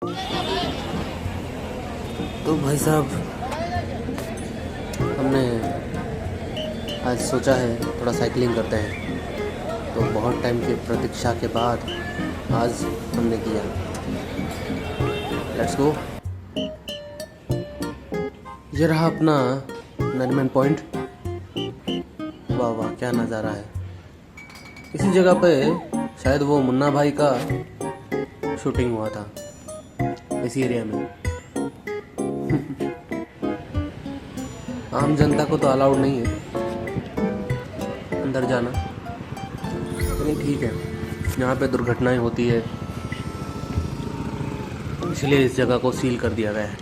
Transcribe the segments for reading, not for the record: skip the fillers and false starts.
तो भाई साहब, हमने आज सोचा है थोड़ा साइकिलिंग करते हैं। तो बहुत टाइम की प्रतीक्षा के बाद आज हमने किया। Let's go. ये रहा अपना नरीमन पॉइंट। वाह वाह, क्या नज़ारा है। इसी जगह पे शायद वो मुन्ना भाई का शूटिंग हुआ था, इसी एरिया में। आम जनता को तो अलाउड नहीं है अंदर जाना, लेकिन ठीक है, यहाँ पे दुर्घटनाएं होती है, इसलिए इस जगह को सील कर दिया गया है।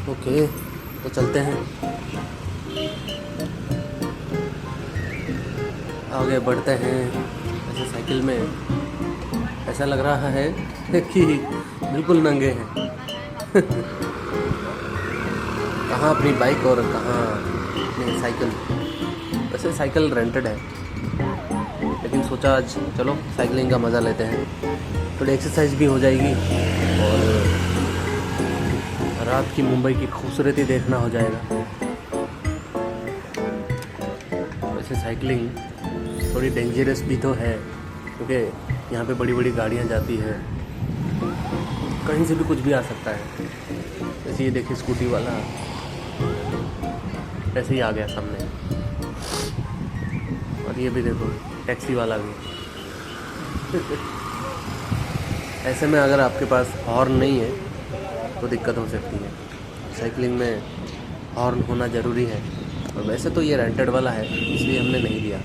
ओके, तो चलते हैं, आगे बढ़ते हैं। ऐसे साइकिल में ऐसा लग रहा है कि बिल्कुल नंगे हैं। कहाँ अपनी बाइक और कहाँ अपनी साइकिल। वैसे साइकिल रेंटेड है, लेकिन सोचा आज चलो साइकिलिंग का मज़ा लेते हैं, थोड़ी एक्सरसाइज भी हो जाएगी और रात की मुंबई की खूबसूरती देखना हो जाएगा। वैसे साइकिलिंग थोड़ी डेंजरस भी तो है, क्योंकि यहाँ पे बड़ी बड़ी गाड़ियाँ जाती हैं, कहीं से भी कुछ भी आ सकता है। जैसे ये देखिए स्कूटी वाला ऐसे ही आ गया सामने, और ये भी देखो टैक्सी वाला भी। ऐसे में अगर आपके पास हॉर्न नहीं है तो दिक्कत हो सकती है। साइकिलिंग में हॉर्न होना ज़रूरी है, और वैसे तो ये रेंटेड वाला है, इसलिए हमने नहीं लिया।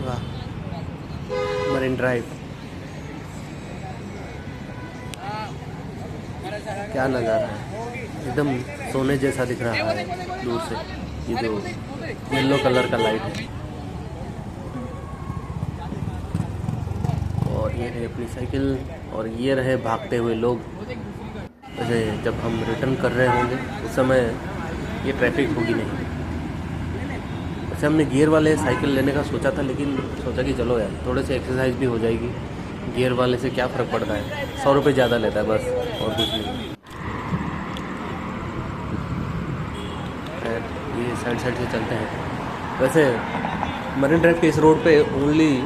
वाह, मरीन ड्राइव, क्या नज़ारा है, एकदम सोने जैसा दिख रहा है दूर से। ये जो येलो कलर का लाइट है, और ये रहे अपनी साइकिल, और ये रहे भागते हुए लोग। वैसे जब हम रिटर्न कर रहे होंगे उस समय ये ट्रैफिक होगी नहीं। वैसे हमने गियर वाले साइकिल लेने का सोचा था, लेकिन सोचा कि चलो यार थोड़े से एक्सरसाइज भी हो जाएगी, गियर वाले से क्या फ़र्क पड़ता है, 100 रुपये ज़्यादा लेता है बस, और कुछ नहीं। ये साइड साइड से चलते हैं। वैसे मरीन ड्राइव के इस रोड पे ओनली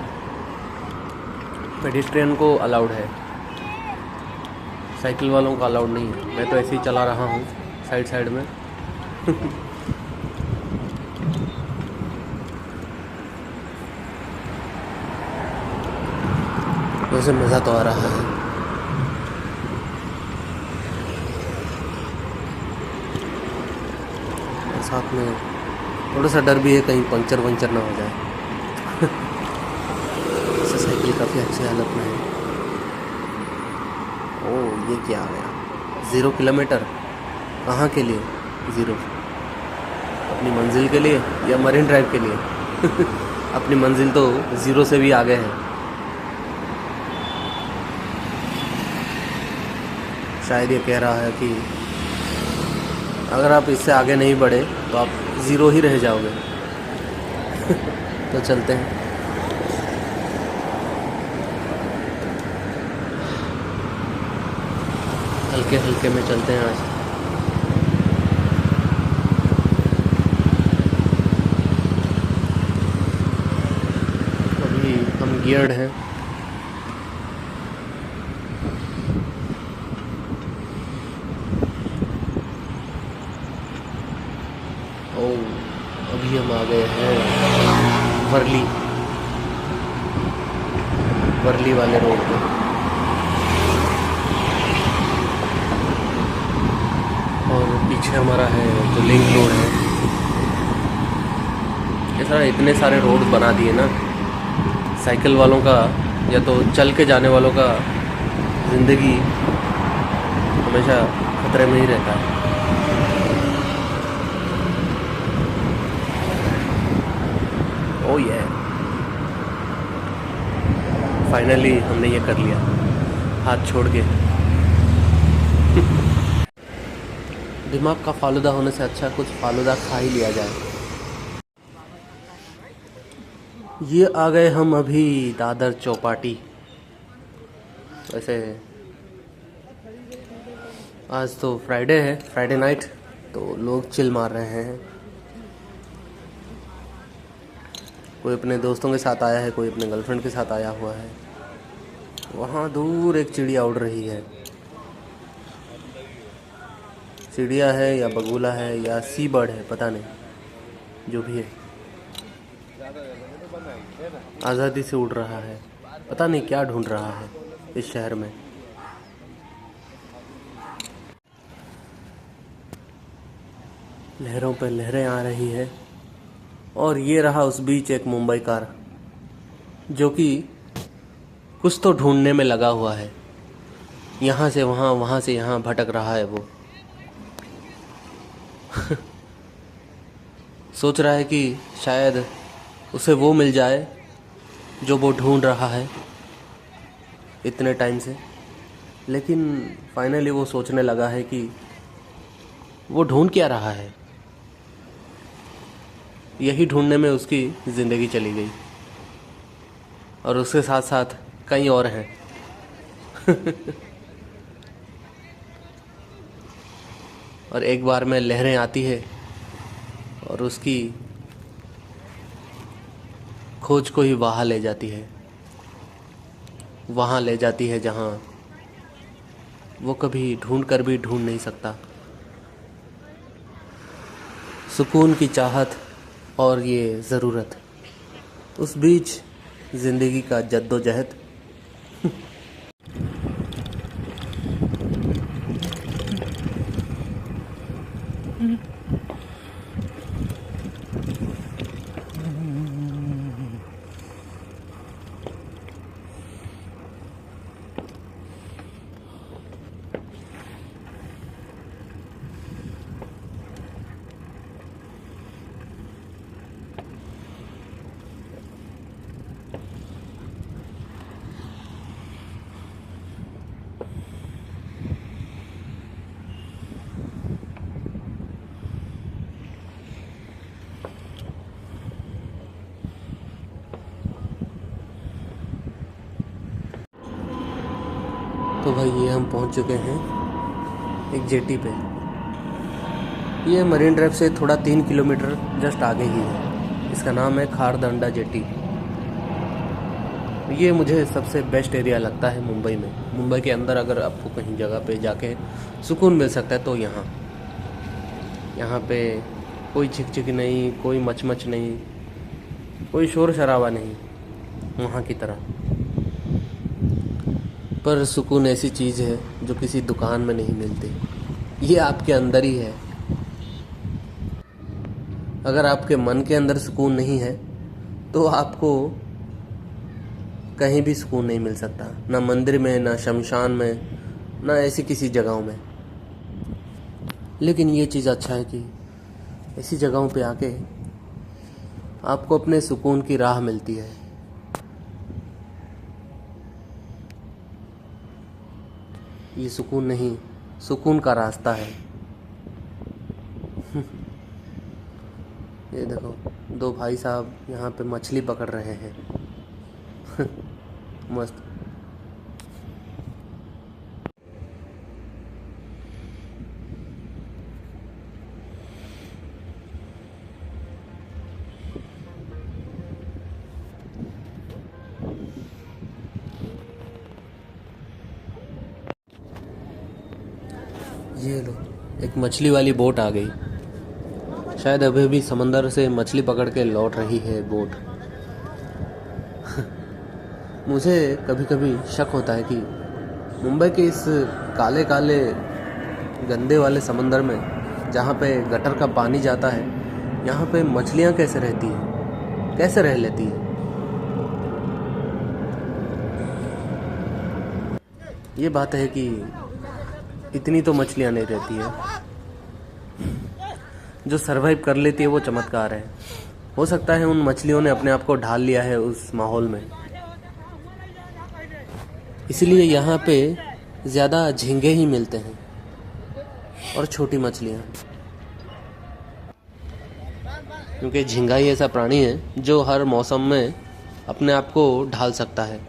पेडिस्ट्रियन को अलाउड है, साइकिल वालों को अलाउड नहीं है। मैं तो ऐसे ही चला रहा हूँ साइड साइड में। वैसे मज़ा तो आ रहा है। साथ में थोड़ा सा डर भी है कहीं पंचर वंचर ना हो जाए। वैसे साइकिल काफ़ी अच्छी हालत में है। ओह, ये क्या आ गया, 0 किलोमीटर। कहाँ के लिए 0? अपनी मंजिल के लिए या मरीन ड्राइव के लिए? अपनी मंजिल तो 0 से भी आगे है। शायद ये कह रहा है कि अगर आप इससे आगे नहीं बढ़े तो आप 0 ही रह जाओगे। तो चलते हैं। हल्के हल्के में चलते हैं आज। अभी हम गियर्ड हैं। अभी हम आ गए हैं वर्ली वाले रोड पे, और पीछे हमारा है जो लिंक रोड है। ये सारा इतने सारे रोड बना दिए ना, साइकिल वालों का या तो चल के जाने वालों का ज़िंदगी हमेशा खतरे में ही रहता है। ओह ये फाइनली हमने ये कर लिया, हाथ छोड़ के। दिमाग का फालूदा होने से अच्छा कुछ फालूदा खा ही लिया जाए। ये आ गए हम अभी दादर चौपाटी। वैसे आज तो फ्राइडे है, फ्राइडे नाइट, तो लोग चिल मार रहे हैं। कोई अपने दोस्तों के साथ आया है, कोई अपने गर्लफ्रेंड के साथ आया हुआ है। वहाँ दूर एक चिड़िया उड़ रही है। चिड़िया है या बगुला है या सी बर्ड है, पता नहीं, जो भी है आज़ादी से उड़ रहा है। पता नहीं क्या ढूंढ रहा है इस शहर में। लहरों पर लहरें आ रही है। और ये रहा उस बीच एक मुंबई कार, जो कि कुछ तो ढूंढने में लगा हुआ है। यहाँ से वहाँ, वहाँ से यहाँ भटक रहा है वो। सोच रहा है कि शायद उसे वो मिल जाए जो वो ढूंढ रहा है इतने टाइम से। लेकिन फाइनली वो सोचने लगा है कि वो ढूंढ क्या रहा है। यही ढूंढने में उसकी ज़िंदगी चली गई, और उसके साथ साथ कई और हैं। और एक बार में लहरें आती है और उसकी खोज को ही वहाँ ले जाती है, वहाँ ले जाती है जहाँ वो कभी ढूंढ कर भी ढूंढ नहीं सकता। सुकून की चाहत और ये ज़रूरत, उस बीच ज़िंदगी का जद्दोजहद। तो भाई ये हम पहुंच चुके हैं एक जेटी पे। ये मरीन ड्राइव से थोड़ा 3 किलोमीटर जस्ट आगे ही है। इसका नाम है खारदांडा जेटी। ये मुझे सबसे बेस्ट एरिया लगता है मुंबई में। मुंबई के अंदर अगर आपको कहीं जगह पे जाके सुकून मिल सकता है तो यहाँ पे कोई झिकझिक नहीं, कोई मचमच नहीं, कोई शोर शराबा नहीं वहाँ की तरह। पर सुकून ऐसी चीज़ है जो किसी दुकान में नहीं मिलती। ये आपके अंदर ही है। अगर आपके मन के अंदर सुकून नहीं है तो आपको कहीं भी सुकून नहीं मिल सकता, ना मंदिर में, ना शमशान में, ना ऐसी किसी जगहों में। लेकिन ये चीज़ अच्छा है कि ऐसी जगहों पे आके आपको अपने सुकून की राह मिलती है। ये सुकून नहीं, सुकून का रास्ता है। ये देखो, 2 भाई साहब यहाँ पे मछली पकड़ रहे हैं। मस्त। ये लो, एक मछली वाली बोट आ गई। शायद अभी भी समंदर से मछली पकड़ के लौट रही है बोट। मुझे कभी कभी शक होता है कि मुंबई के इस काले काले गंदे वाले समंदर में, जहाँ पे गटर का पानी जाता है, यहाँ पे मछलियाँ कैसे रहती हैं, कैसे रह लेती हैं। ये बात है कि इतनी तो मछलियाँ नहीं रहती है। जो सरवाइव कर लेती है वो चमत्कार है। हो सकता है उन मछलियों ने अपने आप को ढाल लिया है उस माहौल में, इसलिए यहाँ पे ज़्यादा झींगे ही मिलते हैं और छोटी मछलियाँ। क्योंकि झींगा ही ऐसा प्राणी है जो हर मौसम में अपने आप को ढाल सकता है।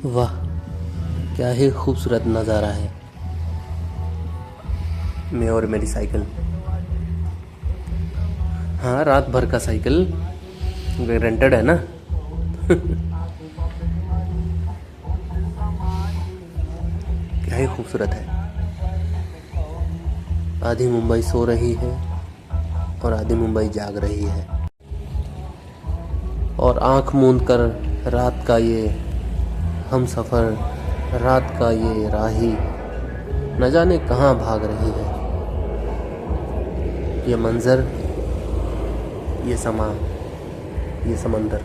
वाह, क्या ही खूबसूरत नज़ारा है। मैं और मेरी साइकिल। हाँ, रात भर का साइकिल, रेंटेड है ना। क्या ही खूबसूरत है। आधी मुंबई सो रही है और आधी मुंबई जाग रही है, और आंख मूंद कर रात का ये हम सफ़र, रात का ये राही न जाने कहाँ भाग रही है। ये मंज़र, ये समा, ये समंदर।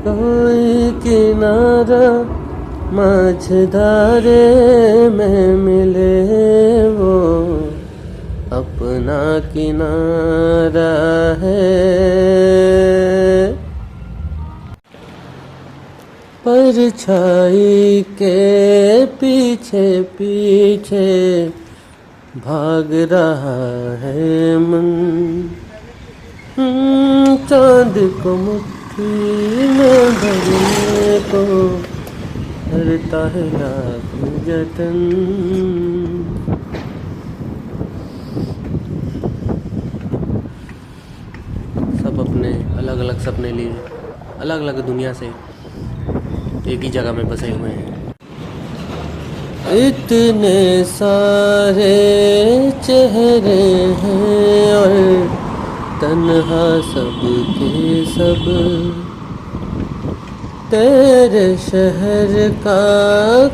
कोई किनारा मझधारे में मिले, वो अपना किनारा है। परछाई के पीछे पीछे भाग रहा है मन, चाँद को मुट्ठी में भरने को करता है लाख जतन। सब अपने अलग अलग सपने लिए अलग अलग दुनिया से एक ही जगह में बसे हुए हैं। इतने सारे चेहरे हैं और तन्हा सब के सब, तेरे शहर का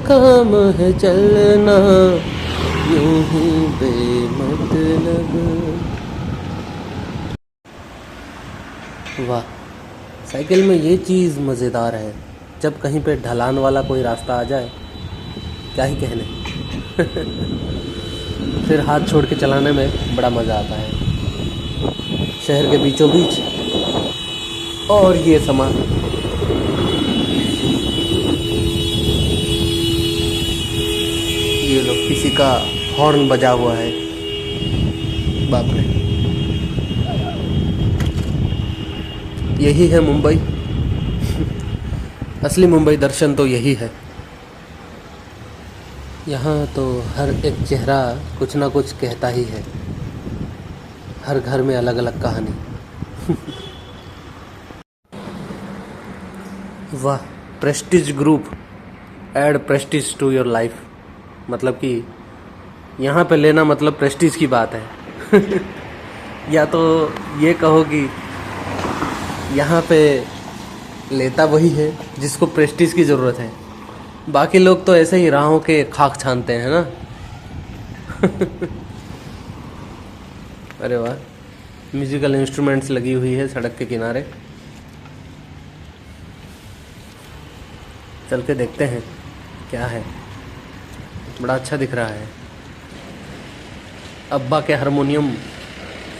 काम है चलना यूं ही बेमतलब। वाह, साइकिल में ये चीज़ मज़ेदार है, जब कहीं पे ढलान वाला कोई रास्ता आ जाए, क्या ही कहने। फिर हाथ छोड़ के चलाने में बड़ा मज़ा आता है। शहर के बीचों बीच और ये समा, ये लो किसी का हॉर्न बजा हुआ है। बाप रे, यही है मुंबई। असली मुंबई दर्शन तो यही है। यहाँ तो हर एक चेहरा कुछ ना कुछ कहता ही है, हर घर में अलग अलग कहानी। वाह, Prestige group, add Prestige to your life. मतलब कि यहाँ पे लेना मतलब प्रेस्टीज की बात है। या तो ये कहो कि यहाँ पे लेता वही है जिसको प्रेस्टीज की ज़रूरत है, बाकी लोग तो ऐसे ही राहों के खाक छानते हैं ना। अरे वाह, म्यूजिकल इंस्ट्रूमेंट्स लगी हुई है सड़क के किनारे। चल के देखते हैं क्या है। बड़ा अच्छा दिख रहा है। अब्बा के हारमोनियम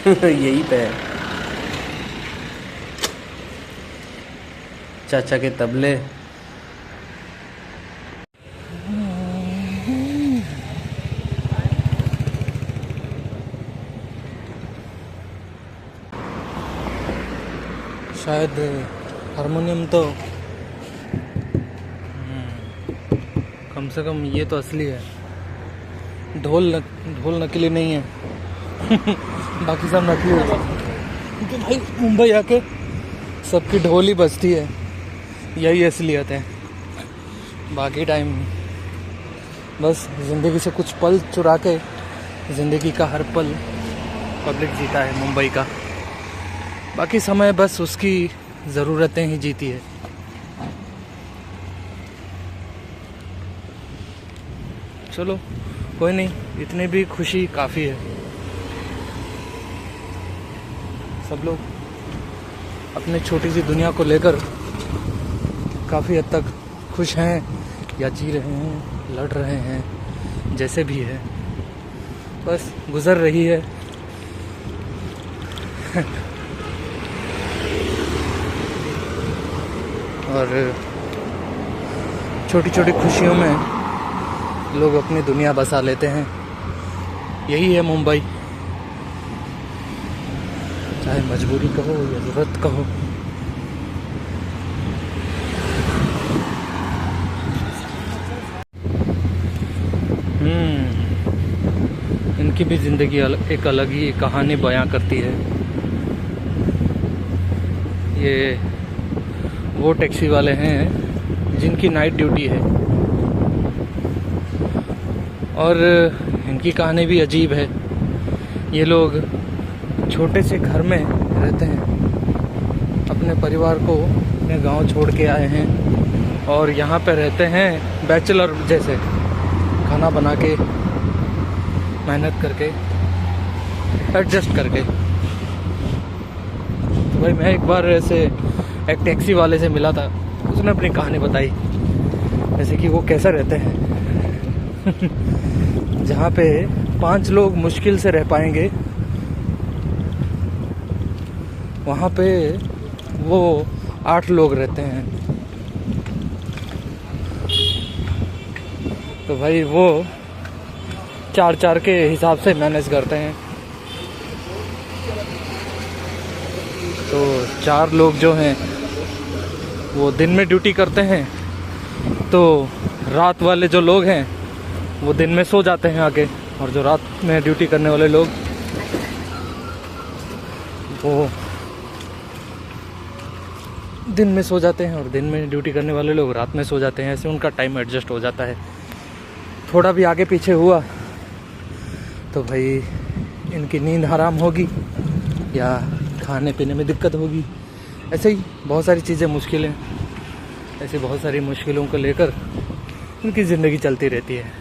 यहीं पे है, चाचा के तबले। शायद हारमोनियम तो कम से कम ये तो असली है, ढोल नकली नहीं है। बाकी सब नकली होता है, क्योंकि भाई मुंबई आके सबकी ढोल ही बजती है, यही असलियत है। बाकी टाइम बस ज़िंदगी से कुछ पल चुरा के ज़िंदगी का हर पल पब्लिक जीता है मुंबई का, बाकी समय बस उसकी ज़रूरतें ही जीती है। चलो कोई नहीं, इतनी भी खुशी काफ़ी है। सब लोग अपने छोटी सी दुनिया को लेकर काफ़ी हद तक खुश हैं या जी रहे हैं, लड़ रहे हैं, जैसे भी है, बस गुजर रही है। और छोटी छोटी खुशियों में लोग अपनी दुनिया बसा लेते हैं, यही है मुंबई। चाहे मजबूरी कहो या ज़रूरत कहो। इनकी भी ज़िंदगी एक अलग ही कहानी बयां करती है। ये वो टैक्सी वाले हैं जिनकी नाइट ड्यूटी है, और इनकी कहानी भी अजीब है। ये लोग छोटे से घर में रहते हैं, अपने परिवार को अपने गांव छोड़ के आए हैं और यहाँ पे रहते हैं बैचलर जैसे, खाना बना के, मेहनत करके, एडजस्ट करके। तो भाई मैं एक बार ऐसे एक टैक्सी वाले से मिला था, उसने अपनी कहानी बताई, जैसे कि वो कैसा रहते हैं। जहाँ पे 5 लोग मुश्किल से रह पाएंगे, वहाँ पे वो 8 लोग रहते हैं। तो भाई वो 4-4 के हिसाब से मैनेज करते हैं। तो 4 लोग जो हैं वो दिन में ड्यूटी करते हैं, तो रात वाले जो लोग हैं वो दिन में सो जाते हैं आके, और जो रात में ड्यूटी करने वाले लोग वो दिन में सो जाते हैं, और दिन में ड्यूटी करने वाले लोग रात में सो जाते हैं। ऐसे उनका टाइम एडजस्ट हो जाता है। थोड़ा भी आगे पीछे हुआ तो भाई इनकी नींद हराम होगी या खाने पीने में दिक्कत होगी। ऐसे ही बहुत सारी चीज़ें मुश्किलें, ऐसी बहुत सारी मुश्किलों को लेकर उनकी ज़िंदगी चलती रहती है।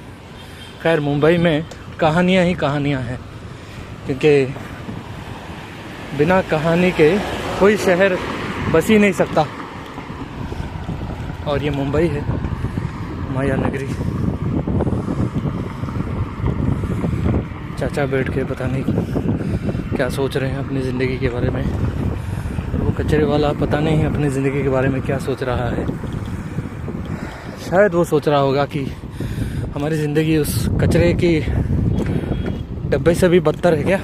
खैर मुंबई में कहानियाँ ही कहानियाँ हैं, क्योंकि बिना कहानी के कोई शहर बस ही नहीं सकता। और ये मुंबई है, माया नगरी। चाचा बैठ के पता नहीं क्या सोच रहे हैं अपनी ज़िंदगी के बारे में, और वो कचरे वाला पता नहीं अपनी ज़िंदगी के बारे में क्या सोच रहा है। शायद वो सोच रहा होगा कि हमारी ज़िंदगी उस कचरे की डब्बे से भी बदतर है क्या।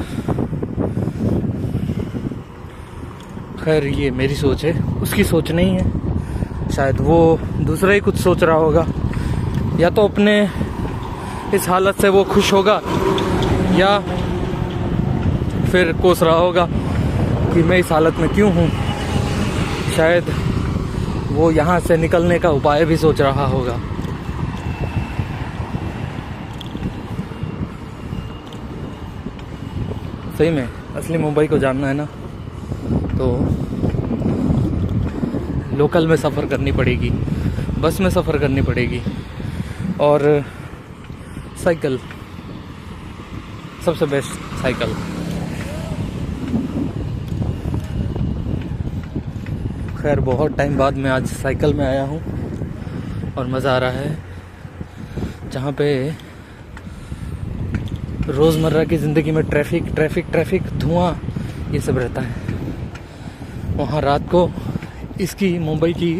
खैर ये मेरी सोच है, उसकी सोच नहीं है। शायद वो दूसरा ही कुछ सोच रहा होगा, या तो अपने इस हालत से वो खुश होगा, या फिर कोस रहा होगा कि मैं इस हालत में क्यों हूँ। शायद वो यहाँ से निकलने का उपाय भी सोच रहा होगा। सही में असली मुंबई को जानना है ना, तो लोकल में सफ़र करनी पड़ेगी, बस में सफ़र करनी पड़ेगी, और साइकिल सबसे बेस्ट। साइकिल खैर बहुत टाइम बाद मैं आज साइकिल में आया हूँ और मज़ा आ रहा है। जहाँ पे रोज़मर्रा की ज़िंदगी में ट्रैफिक धुआं ये सब रहता है, वहाँ रात को इसकी मुंबई की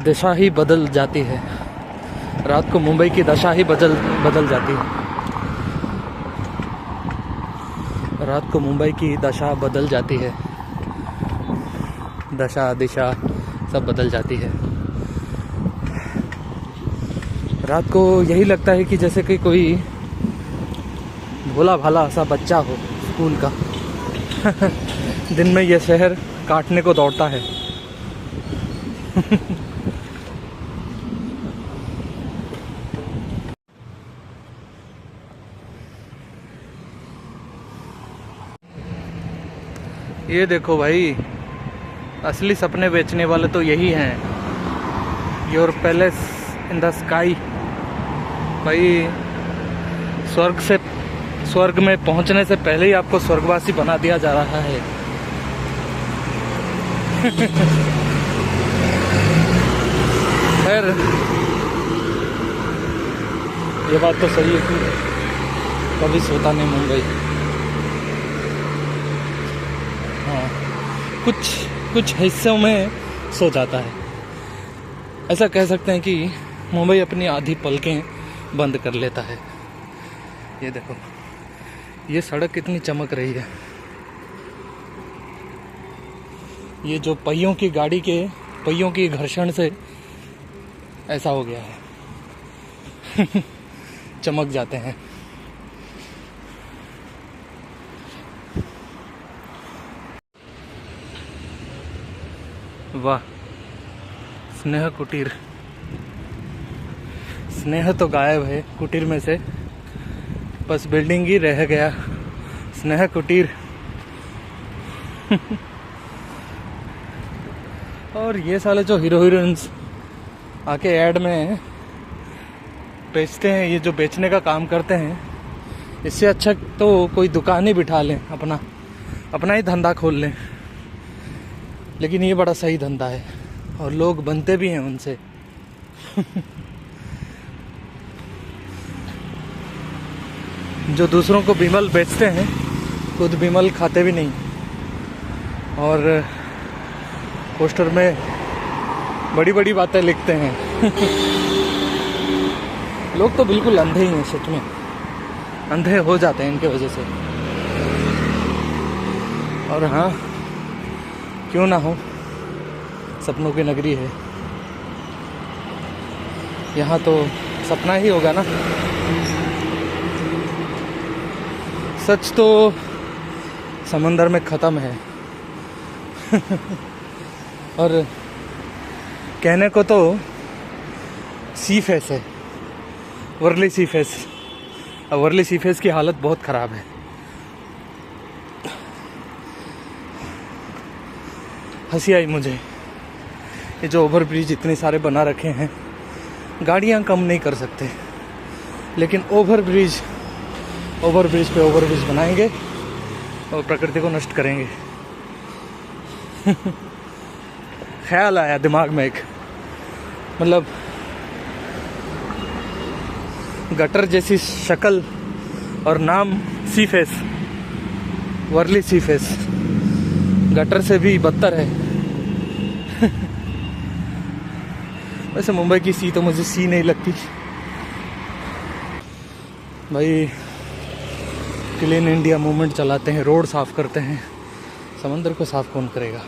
दशा ही बदल जाती है। रात को मुंबई की दशा ही बदल जाती है। रात को मुंबई की दशा बदल जाती है। दशा दिशा सब बदल जाती है। रात को यही लगता है कि जैसे कि कोई भोला भाला सा बच्चा हो स्कूल का दिन में ये शहर काटने को दौड़ता है। ये देखो भाई, असली सपने बेचने वाले तो यही हैं। Your palace in the sky. भाई स्वर्ग में पहुंचने से पहले ही आपको स्वर्गवासी बना दिया जा रहा है। खैर ये बात तो सही है कि कभी सोता नहीं मुंबई। हाँ, कुछ हिस्सों में सो जाता है। ऐसा कह सकते हैं कि मुंबई अपनी आधी पलकें बंद कर लेता है। ये देखो, ये सड़क कितनी चमक रही है। ये जो पहियों की गाड़ी के पहियों की घर्षण से ऐसा हो गया है। चमक जाते हैं। वाह, स्नेह कुटीर। स्नेह तो गायब है कुटीर में से, बस बिल्डिंग ही रह गया। स्नेह कुटीर। और ये साले जो हीरो हीरोइंस आके ऐड में बेचते हैं, ये जो बेचने का काम करते हैं, इससे अच्छा तो कोई दुकान ही बिठा लें, अपना ही धंधा खोल लें। लेकिन ये बड़ा सही धंधा है और लोग बनते भी हैं उनसे। जो दूसरों को बिमल बेचते हैं, खुद बिमल खाते भी नहीं और पोस्टर में बड़ी बड़ी बातें लिखते हैं। लोग तो बिल्कुल अंधे ही हैं, सच में अंधे हो जाते हैं इनके वजह से। और हाँ, क्यों ना हो, सपनों की नगरी है यहाँ, तो सपना ही होगा ना। सच तो समंदर में ख़त्म है। और कहने को तो सी फेस है, वर्ली सी फेस। और वर्ली सी फेस की हालत बहुत ख़राब है। हंसी आई मुझे, ये जो ओवर ब्रिज इतने सारे बना रखे हैं, गाड़ियाँ कम नहीं कर सकते, लेकिन ओवर ब्रिज पे ओवर ब्रिज बनाएंगे और प्रकृति को नष्ट करेंगे। ख्याल आया दिमाग में एक, मतलब गटर जैसी शक्ल और नाम सी फेस, वर्ली सी फेस, गटर से भी बदतर है। वैसे मुंबई की सी तो मुझे सी नहीं लगती भाई। क्लीन इंडिया मूवमेंट चलाते हैं, रोड साफ करते हैं, समंदर को साफ कौन करेगा,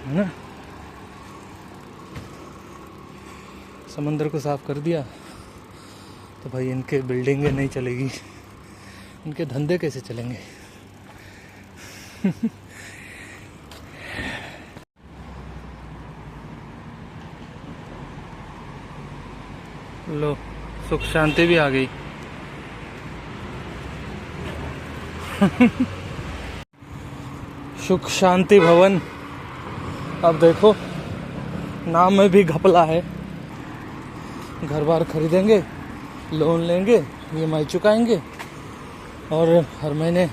है ना। समंदर को साफ कर दिया तो भाई इनके बिल्डिंगें नहीं चलेगी, इनके धंधे कैसे चलेंगे। लो, सुख शांति भी आ गई। सुख शांति भवन। अब देखो, नाम में भी घपला है। घर बार खरीदेंगे, लोन लेंगे, EMI चुकाएंगे और हर महीने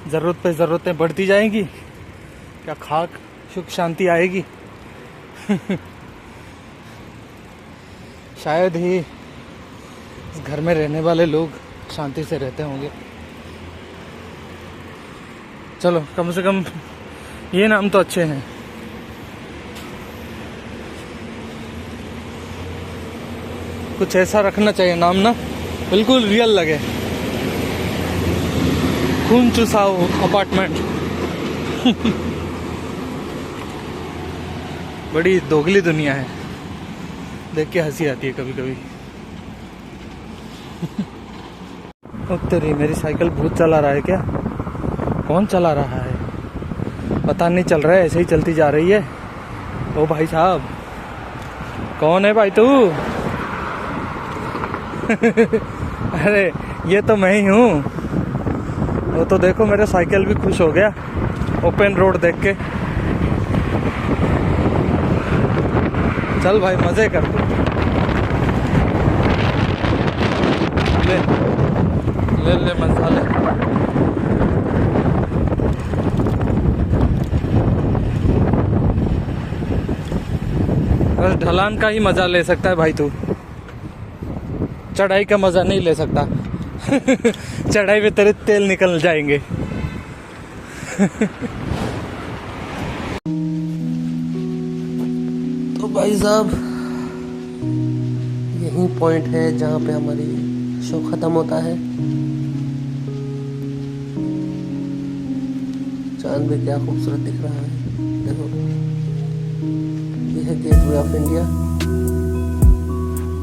ज़रूरत पे ज़रूरतें बढ़ती जाएंगी। क्या खाक सुख शांति आएगी। शायद ही इस घर में रहने वाले लोग शांति से रहते होंगे। चलो, कम से कम ये नाम तो अच्छे हैं। कुछ ऐसा रखना चाहिए नाम ना, बिल्कुल रियल लगे। खून चुसाओ अपार्टमेंट। बड़ी दोगली दुनिया है, देख के हंसी आती है कभी कभी। तेरी मेरी साइकिल भूत चला रहा है क्या? कौन चला रहा है पता नहीं चल रहा है, ऐसे ही चलती जा रही है। ओ भाई साहब, कौन है भाई तू? अरे ये तो मैं ही हूँ। वो तो देखो मेरा साइकिल भी खुश हो गया ओपन रोड देख के। चल भाई मजे कर तू, ले ले ले मजा ले। बस ढलान का ही मजा ले सकता है भाई तू, चढ़ाई का मजा नहीं ले सकता। चढ़ाई में तेरे तेल निकल जाएंगे। तो भाई साहब यही पॉइंट है जहाँ पे हमारी शो खत्म होता है। चांद भी क्या खूबसूरत दिख रहा है, देखो ये है गेटवे ऑफ इंडिया।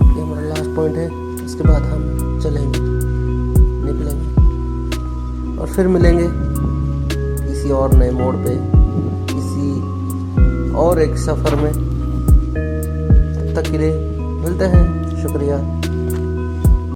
ये हमारा लास्ट पॉइंट है, इसके बाद हम चलेंगे, निकलेंगे और फिर मिलेंगे किसी और नए मोड़ पे, किसी और एक सफ़र में। तब तक के लिए मिलते हैं, शुक्रिया।